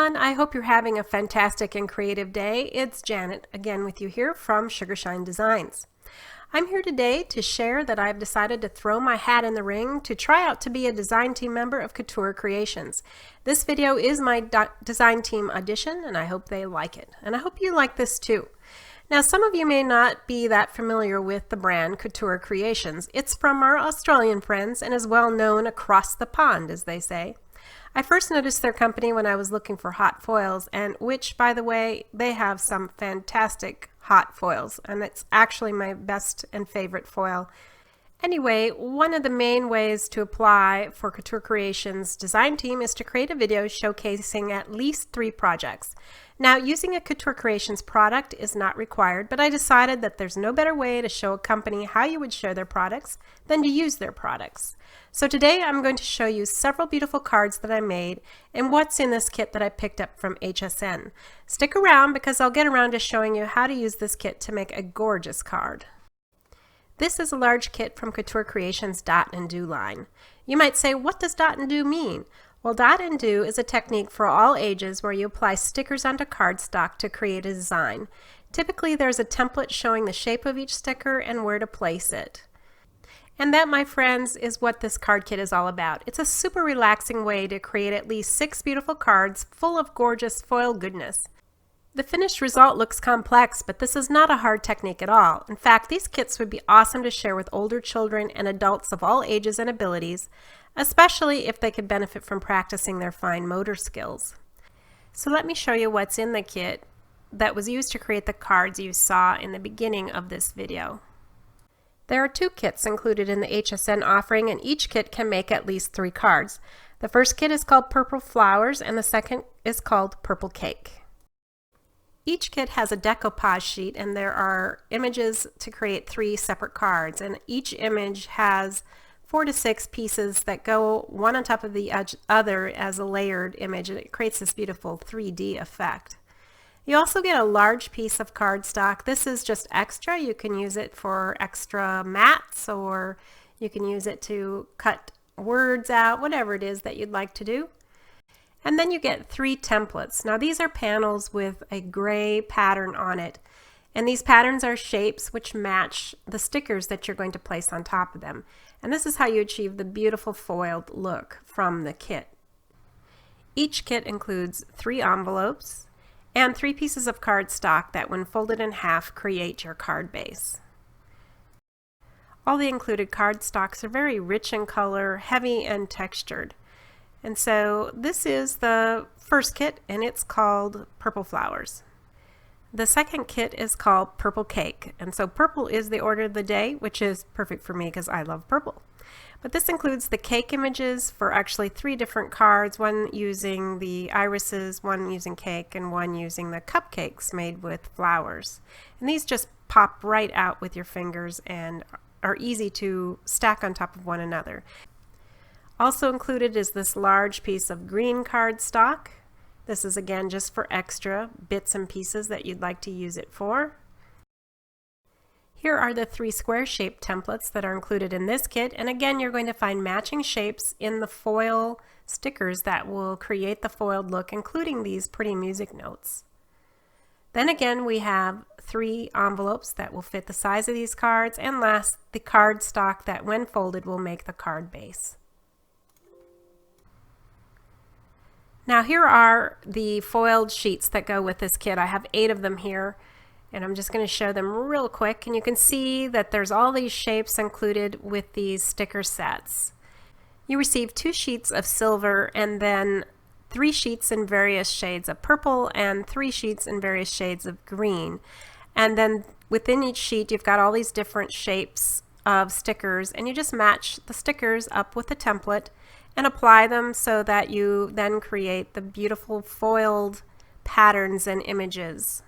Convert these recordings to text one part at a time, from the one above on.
everyone, I hope you're having a fantastic and creative day. It's Janet again with you here from SugarShine Designs. I'm here today to share that I've decided to throw my hat in the ring to try out to be a design team member of Couture Creations. This video is my design team audition and I hope they like it. And I hope you like this too. Now, some of you may not be that familiar with the brand Couture Creations. It's from our Australian friends and is well known across the pond, as they say. I first noticed their company when I was looking for hot foils, and which, by the way, they have some fantastic hot foils, and it's actually my best and favorite foil. Anyway, one of the main ways to apply for Couture Creations design team is to create a video showcasing at least 3 projects. Now, using a Couture Creations product is not required, but I decided that there's no better way to show a company how you would show their products than to use their products. So today I'm going to show you several beautiful cards that I made and what's in this kit that I picked up from HSN. Stick around because I'll get around to showing you how to use this kit to make a gorgeous card. This is a large kit from Couture Creations Dot and Do line. You might say, what does Dot and Do mean? Well, Dot and Do is a technique for all ages where you apply stickers onto cardstock to create a design. Typically, there's a template showing the shape of each sticker and where to place it. And that, my friends, is what this card kit is all about. It's a super relaxing way to create at least 6 beautiful cards full of gorgeous foil goodness. The finished result looks complex, but this is not a hard technique at all. In fact, these kits would be awesome to share with older children and adults of all ages and abilities, especially if they could benefit from practicing their fine motor skills. So let me show you what's in the kit that was used to create the cards you saw in the beginning of this video. There are 2 kits included in the HSN offering, and each kit can make at least 3 cards. The first kit is called Purple Flowers and the second is called Purple Cake. Each kit has a decoupage sheet and there are images to create 3 separate cards, and each image has 4 to 6 pieces that go one on top of the other as a layered image, and it creates this beautiful 3D effect. You also get a large piece of cardstock. This is just extra. You can use it for extra mats, or you can use it to cut words out, whatever it is that you'd like to do. And then you get 3 templates. Now these are panels with a gray pattern on it. And these patterns are shapes which match the stickers that you're going to place on top of them. And this is how you achieve the beautiful foiled look from the kit. Each kit includes 3 envelopes and 3 pieces of cardstock that, when folded in half, create your card base. All the included cardstocks are very rich in color, heavy and textured. And so this is the first kit, and it's called Purple Flowers. The second kit is called Purple Cake, and so purple is the order of the day, which is perfect for me because I love purple. But this includes the cake images for actually 3 different cards, one using the irises, one using cake, and one using the cupcakes made with flowers. And these just pop right out with your fingers and are easy to stack on top of one another. Also included is this large piece of green cardstock. This is again just for extra bits and pieces that you'd like to use it for. Here are the 3 square-shaped templates that are included in this kit, and again you're going to find matching shapes in the foil stickers that will create the foiled look, including these pretty music notes. Then again we have 3 envelopes that will fit the size of these cards, and last, the cardstock that when folded will make the card base. Now here are the foiled sheets that go with this kit. I have 8 of them here, and I'm just going to show them real quick, and you can see that there's all these shapes included with these sticker sets. You receive 2 sheets of silver and then 3 sheets in various shades of purple and 3 sheets in various shades of green. And then within each sheet you've got all these different shapes of stickers, and you just match the stickers up with the template and apply them so that you then create the beautiful foiled patterns and images.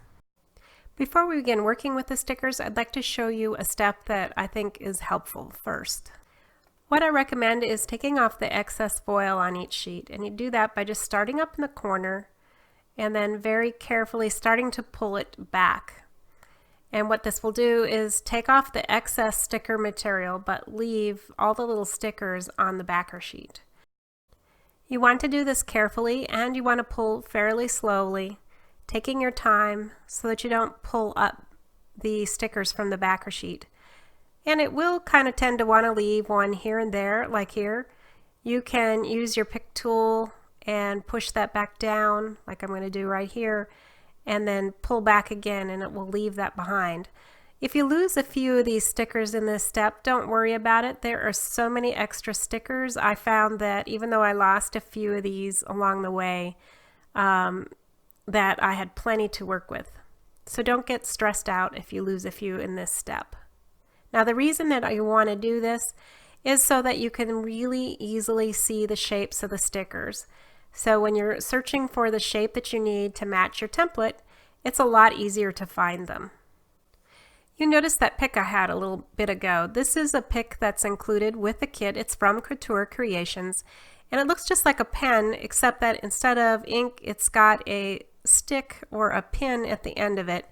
Before we begin working with the stickers, I'd like to show you a step that I think is helpful first. What I recommend is taking off the excess foil on each sheet, and you do that by just starting up in the corner and then very carefully starting to pull it back. And what this will do is take off the excess sticker material but leave all the little stickers on the backer sheet. You want to do this carefully and you want to pull fairly slowly, taking your time so that you don't pull up the stickers from the backer sheet. And it will kind of tend to want to leave one here and there, like here. You can use your pick tool and push that back down, like I'm going to do right here, and then pull back again and it will leave that behind. If you lose a few of these stickers in this step, don't worry about it. There are so many extra stickers. I found that even though I lost a few of these along the way, that I had plenty to work with. So don't get stressed out if you lose a few in this step. Now the reason that you want to do this is so that you can really easily see the shapes of the stickers. So when you're searching for the shape that you need to match your template, it's a lot easier to find them. You notice that pick I had a little bit ago. This is a pick that's included with the kit. It's from Couture Creations, and it looks just like a pen, except that instead of ink, it's got a stick or a pin at the end of it.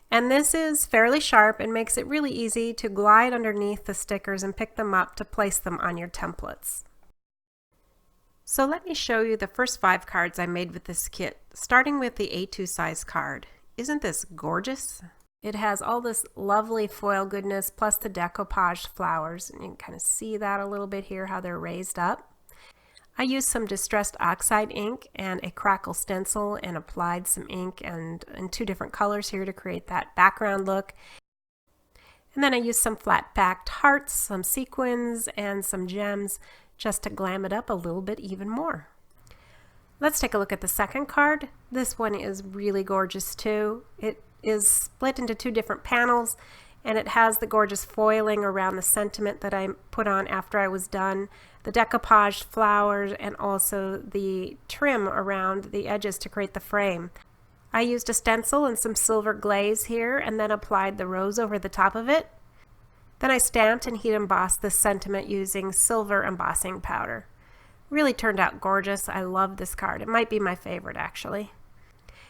And this is fairly sharp and makes it really easy to glide underneath the stickers and pick them up to place them on your templates. So let me show you the first 5 cards I made with this kit, starting with the A2 size card. Isn't this gorgeous? It has all this lovely foil goodness plus the decoupage flowers, and you can kind of see that a little bit here, how they're raised up. I used some distressed oxide ink and a crackle stencil and applied some ink and in 2 different colors here to create that background look. And then I used some flat packed hearts, some sequins, and some gems just to glam it up a little bit even more. Let's take a look at the second card. This one is really gorgeous too. It is split into 2 different panels, and it has the gorgeous foiling around the sentiment that I put on after I was done, the decoupage flowers, and also the trim around the edges to create the frame. I used a stencil and some silver glaze here and then applied the rose over the top of it. Then I stamped and heat embossed this sentiment using silver embossing powder. Really turned out gorgeous. I love this card. It might be my favorite actually.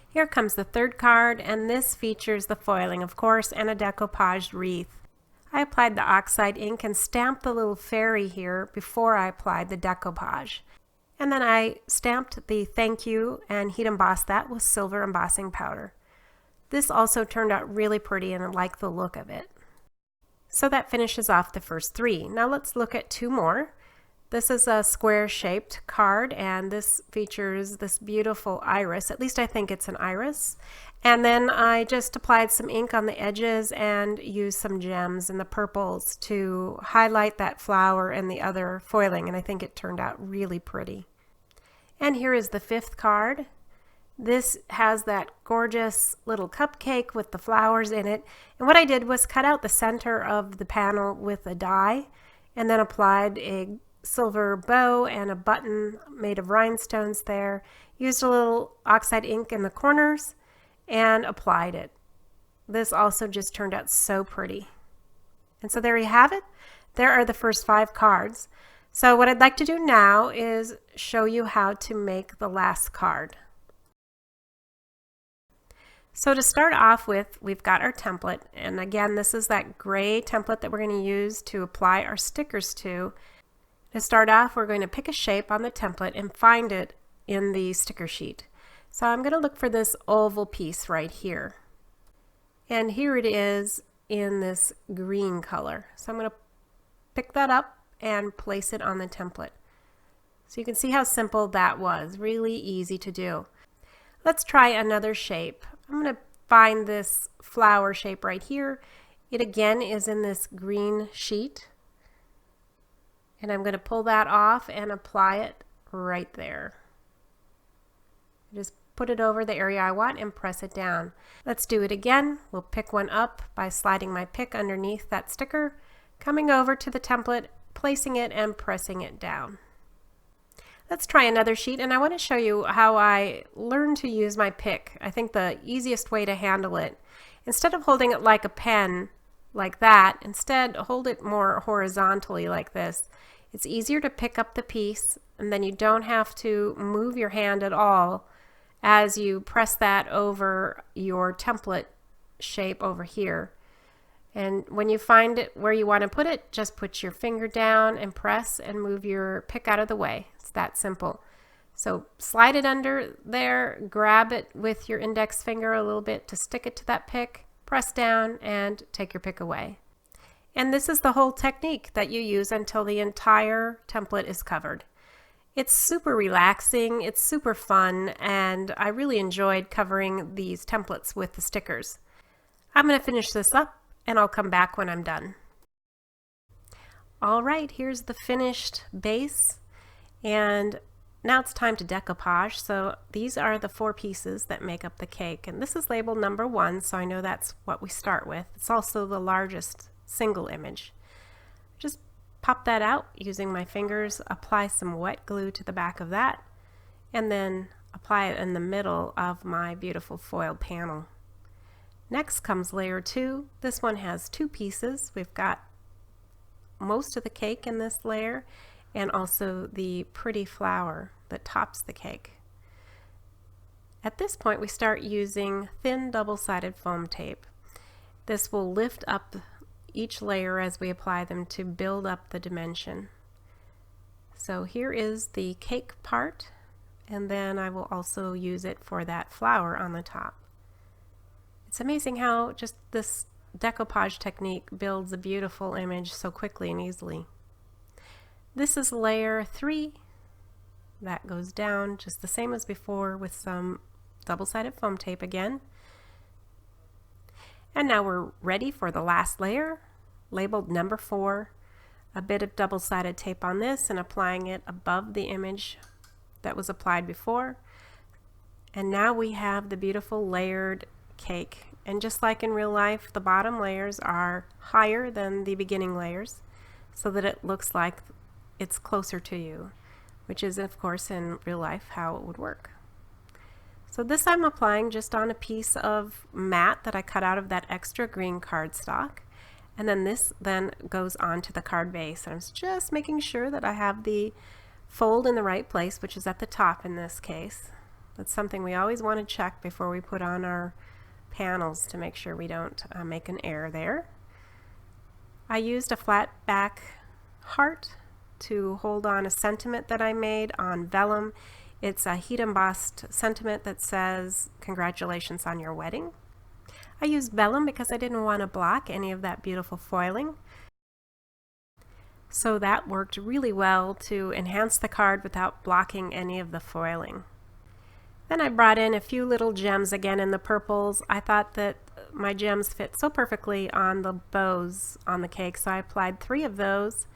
Here comes the third card, and this features the foiling, of course, and a decoupaged wreath. I applied the oxide ink and stamped the little fairy here before I applied the decoupage. And then I stamped the thank you and heat embossed that with silver embossing powder. This also turned out really pretty and I like the look of it. So that finishes off the first 3. Now let's look at 2 more. This is a square shaped card, and this features this beautiful iris. At least I think it's an iris. And then I just applied some ink on the edges and used some gems in the purples to highlight that flower and the other foiling, and I think it turned out really pretty. And here is the 5th card. This has that gorgeous little cupcake with the flowers in it. And what I did was cut out the center of the panel with a die and then applied a silver bow and a button made of rhinestones there. Used a little oxide ink in the corners and applied it. This also just turned out so pretty. And so there you have it. There are the first 5 cards. So what I'd like to do now is show you how to make the last card. So to start off with, we've got our template, and again this is that gray template that we're going to use to apply our stickers to. To start off, we're going to pick a shape on the template and find it in the sticker sheet. So I'm going to look for this oval piece right here. And here it is in this green color. So I'm going to pick that up and place it on the template. So you can see how simple that was. Really easy to do. Let's try another shape. I'm going to find this flower shape right here. It again is in this green sheet. And I'm going to pull that off and apply it right there. Just put it over the area I want and press it down. Let's do it again. We'll pick one up by sliding my pick underneath that sticker, coming over to the template, placing it and pressing it down. Let's try another sheet, and I want to show you how I learned to use my pick. I think the easiest way to handle it, instead of holding it like a pen like that, instead hold it more horizontally like this. It's easier to pick up the piece, and then you don't have to move your hand at all as you press that over your template shape over here. And when you find it where you want to put it, just put your finger down and press and move your pick out of the way. It's that simple. So slide it under there, grab it with your index finger a little bit to stick it to that pick, press down, and take your pick away. And this is the whole technique that you use until the entire template is covered. It's super relaxing, it's super fun, and I really enjoyed covering these templates with the stickers. I'm going to finish this up and I'll come back when I'm done. Alright, here's the finished base, and now it's time to decoupage. So these are the 4 pieces that make up the cake, and this is labeled number 1, so I know that's what we start with. It's also the largest single image. Just pop that out using my fingers, apply some wet glue to the back of that, and then apply it in the middle of my beautiful foiled panel. Next comes layer 2. This one has 2 pieces. We've got most of the cake in this layer and also the pretty flower that tops the cake. At this point we start using thin double-sided foam tape. This will lift up each layer as we apply them to build up the dimension. So here is the cake part, and then I will also use it for that flower on the top. It's amazing how just this decoupage technique builds a beautiful image so quickly and easily. This is layer 3. That goes down just the same as before with some double-sided foam tape again. And now we're ready for the last layer, labeled number 4. A bit of double-sided tape on this and applying it above the image that was applied before. And now we have the beautiful layered cake. And just like in real life, the bottom layers are higher than the beginning layers so that it looks like it's closer to you, which is of course in real life how it would work. So this I'm applying just on a piece of mat that I cut out of that extra green cardstock, and then this then goes onto the card base. And I'm just making sure that I have the fold in the right place, which is at the top in this case. That's something we always want to check before we put on our panels to make sure we don't make an error there. I used a flat back heart to hold on a sentiment that I made on vellum. It's a heat embossed sentiment that says, "Congratulations on your wedding." I used vellum because I didn't want to block any of that beautiful foiling. So that worked really well to enhance the card without blocking any of the foiling. Then I brought in a few little gems again in the purples. I thought that my gems fit so perfectly on the bows on the cake, so I applied 3 of those.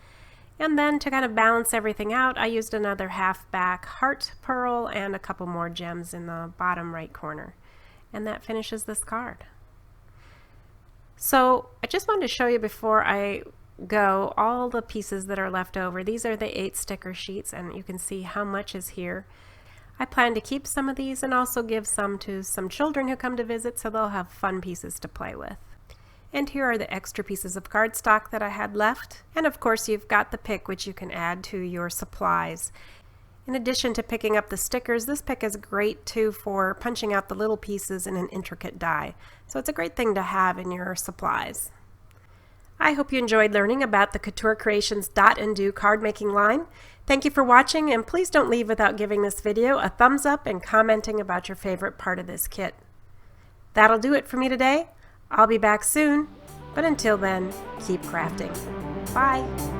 And then to kind of balance everything out, I used another half back heart pearl and a couple more gems in the bottom right corner. And that finishes this card. So I just wanted to show you before I go all the pieces that are left over. These are the 8 sticker sheets, and you can see how much is here. I plan to keep some of these and also give some to some children who come to visit, so they'll have fun pieces to play with. And here are the extra pieces of cardstock that I had left. And of course you've got the pick, which you can add to your supplies. In addition to picking up the stickers, this pick is great too for punching out the little pieces in an intricate die. So it's a great thing to have in your supplies. I hope you enjoyed learning about the Couture Creations Dot and Do card making line. Thank you for watching, and please don't leave without giving this video a thumbs up and commenting about your favorite part of this kit. That'll do it for me today. I'll be back soon, but until then, keep crafting. Bye!